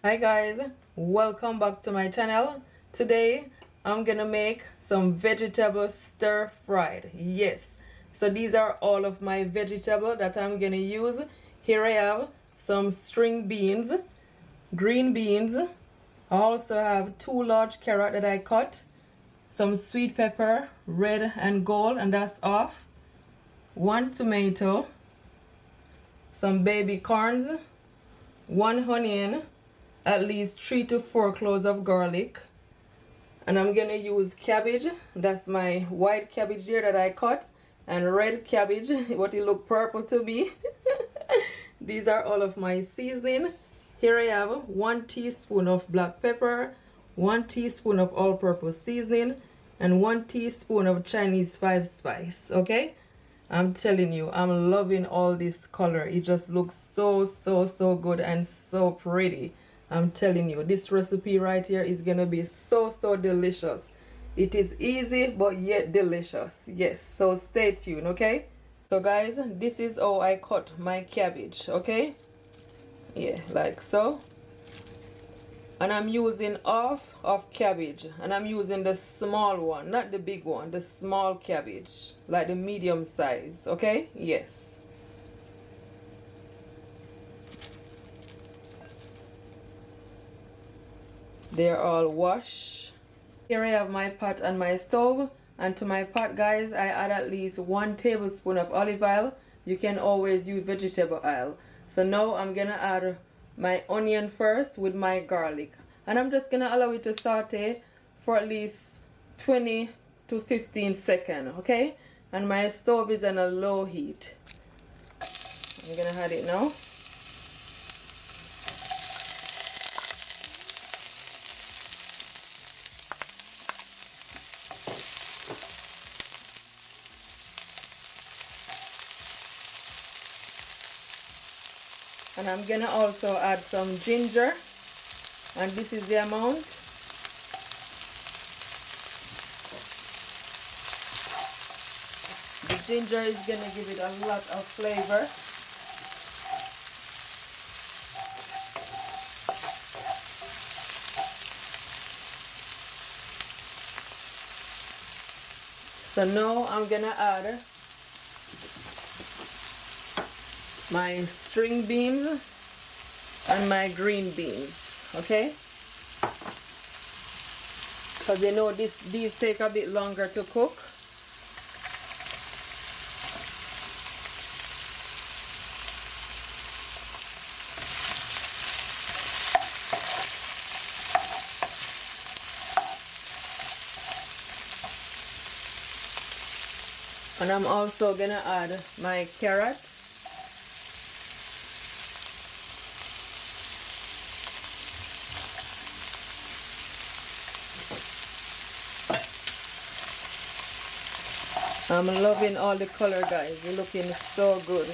Hi guys, welcome back to my channel. Today I'm gonna make some vegetable stir fried. Yes, so these are all of my vegetables that I'm gonna use. Here I have some string beans, green beans. I also have 2 large carrots that I cut, some sweet pepper, red and gold, and that's off, 1 tomato, some baby corns, 1 onion, at least 3 to 4 cloves of garlic, and I'm gonna use cabbage. That's my white cabbage here that I cut, and red cabbage, what it look purple to me. These are all of my seasoning. Here I have 1 teaspoon of black pepper, 1 teaspoon of all-purpose seasoning, and 1 teaspoon of Chinese 5-spice. Okay, I'm telling you, I'm loving all this color. It just looks so good and so pretty. I'm telling you, this recipe right here is gonna be so delicious. It is easy but yet delicious. Yes, so stay tuned. Okay, so guys, this is how I cut my cabbage. Okay, yeah, like so. And I'm using half of cabbage, and I'm using the small one, not the big one, the small cabbage, like the medium size. Okay, yes. They're all washed. Here I have my pot on my stove, and to my pot, guys, I add at least 1 tablespoon of olive oil. You can always use vegetable oil. So now I'm gonna add my onion first with my garlic, and I'm just gonna allow it to saute for at least 20 to 15 seconds. Okay, and my stove is on a low heat. I'm gonna add it now. And I'm gonna also add some ginger, and this is the amount. The ginger is gonna give it a lot of flavor. So now I'm gonna add my string beans and my green beans. Okay, because you know these take a bit longer to cook. And I'm also gonna add my carrot. I'm loving all the color, guys. They're looking so good.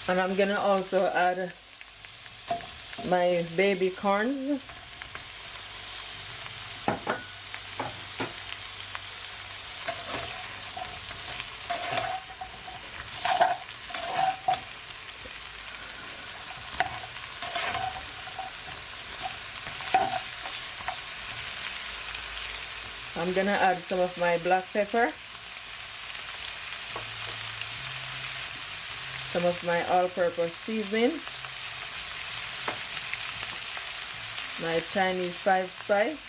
And I'm gonna also add my baby corns. I'm gonna add some of my black pepper, some of my all-purpose seasoning, my Chinese 5-spice,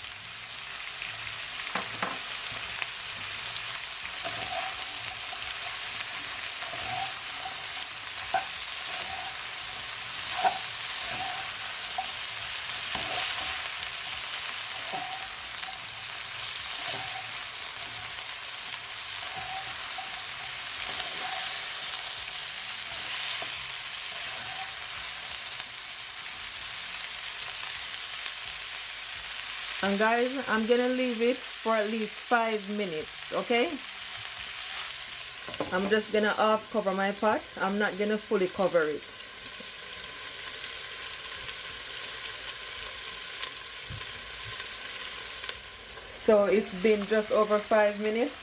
and guys, I'm gonna leave it for at least 5 minutes. Okay, I'm just gonna half cover my pot. I'm not gonna fully cover it. So it's been just over 5 minutes.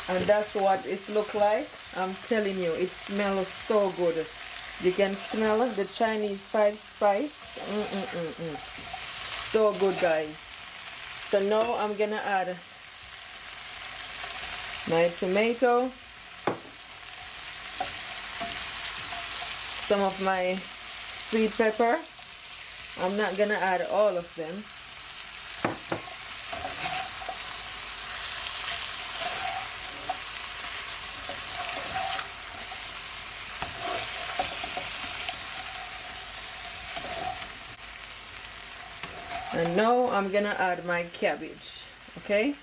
And that's what it looks like. I'm telling you, it smells so good. You can smell the Chinese spice. So good, guys. So now I'm gonna add my tomato, some of my sweet pepper. I'm not gonna add all of them. And now I'm gonna add my cabbage, okay?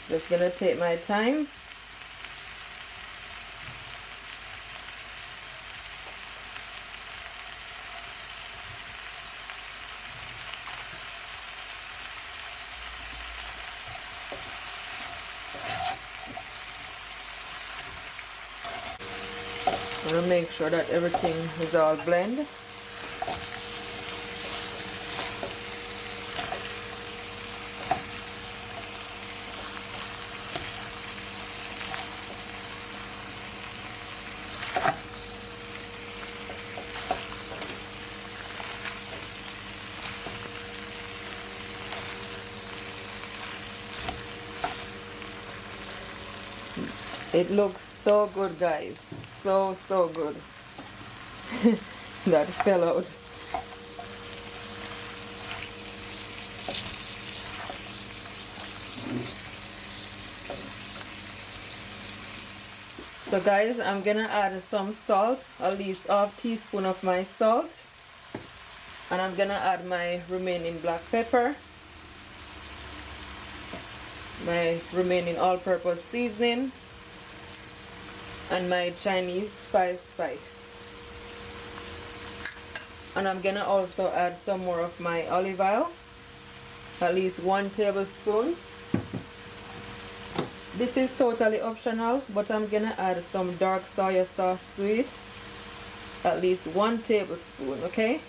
Just gonna take my time. I'm gonna make sure that everything is all blend. It looks so good, guys. So good. That fell out. So guys, I'm gonna add some salt, at least half teaspoon of my salt. And I'm gonna add my remaining black pepper, my remaining all-purpose seasoning, and my Chinese spice. And I'm gonna also add some more of my olive oil, at least 1 tablespoon. This is totally optional, but I'm gonna add some dark soya sauce to it, at least 1 tablespoon, okay?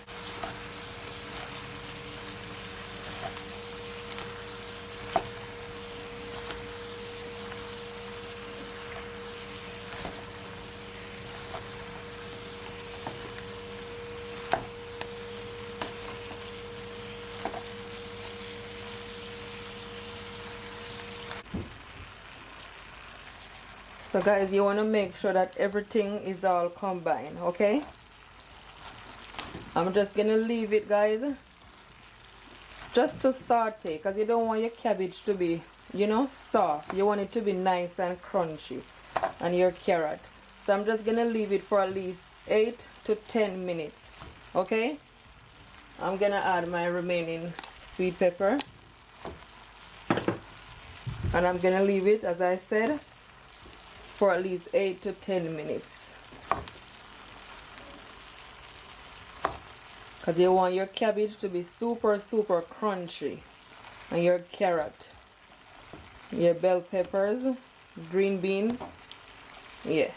So guys, you want to make sure that everything is all combined, okay? I'm just gonna leave it, guys, just to saute, because you don't want your cabbage to be, you know, soft. You want it to be nice and crunchy, and your carrot. So I'm just gonna leave it for at least 8 to 10 minutes, okay? I'm gonna add my remaining sweet pepper, and I'm gonna leave it, as I said, for at least 8 to 10 minutes, because you want your cabbage to be super crunchy, and your carrot, your bell peppers, green beans, yeah.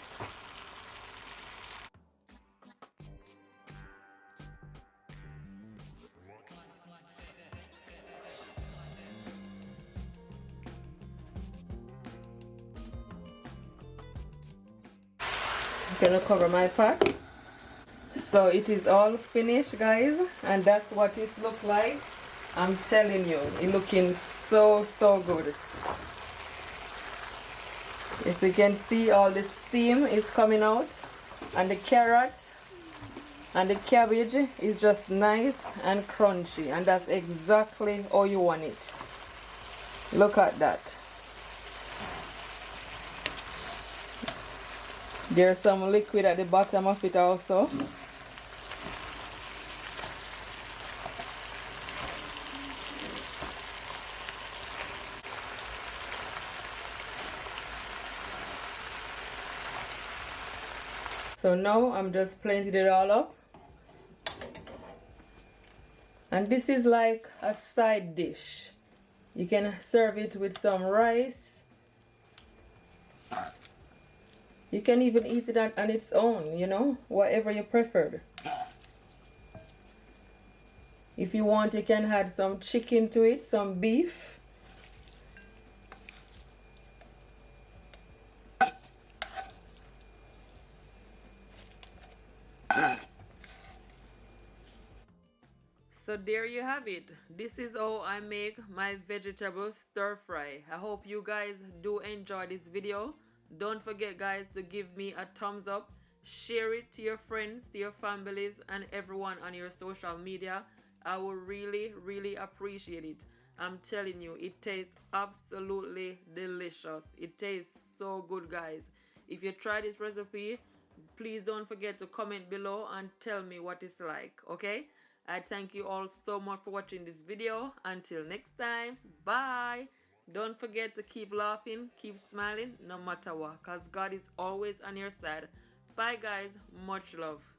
I'm gonna cover my pot. So it is all finished, guys, and that's what it looks like. I'm telling you, it's looking so good. As you can see, all the steam is coming out, and the carrot and the cabbage is just nice and crunchy, and that's exactly how you want it. Look at that. There's some liquid at the bottom of it also. So now I'm just blending it all up. And this is like a side dish. You can serve it with some rice. You can even eat it on its own, you know, whatever you prefer. If you want, you can add some chicken to it, some beef. So there you have it. This is how I make my vegetable stir fry. I hope you guys do enjoy this video. Don't forget guys to give me a thumbs up. Share it to your friends, to your families, and everyone on your social media. I will really appreciate it. I'm telling you, it tastes absolutely delicious. It tastes so good guys. If you try this recipe, please don't forget to comment below and tell me what it's like, okay? I thank you all so much for watching this video. Until next time, bye. Don't forget to keep laughing, keep smiling, no matter what, because God is always on your side. Bye guys, much love.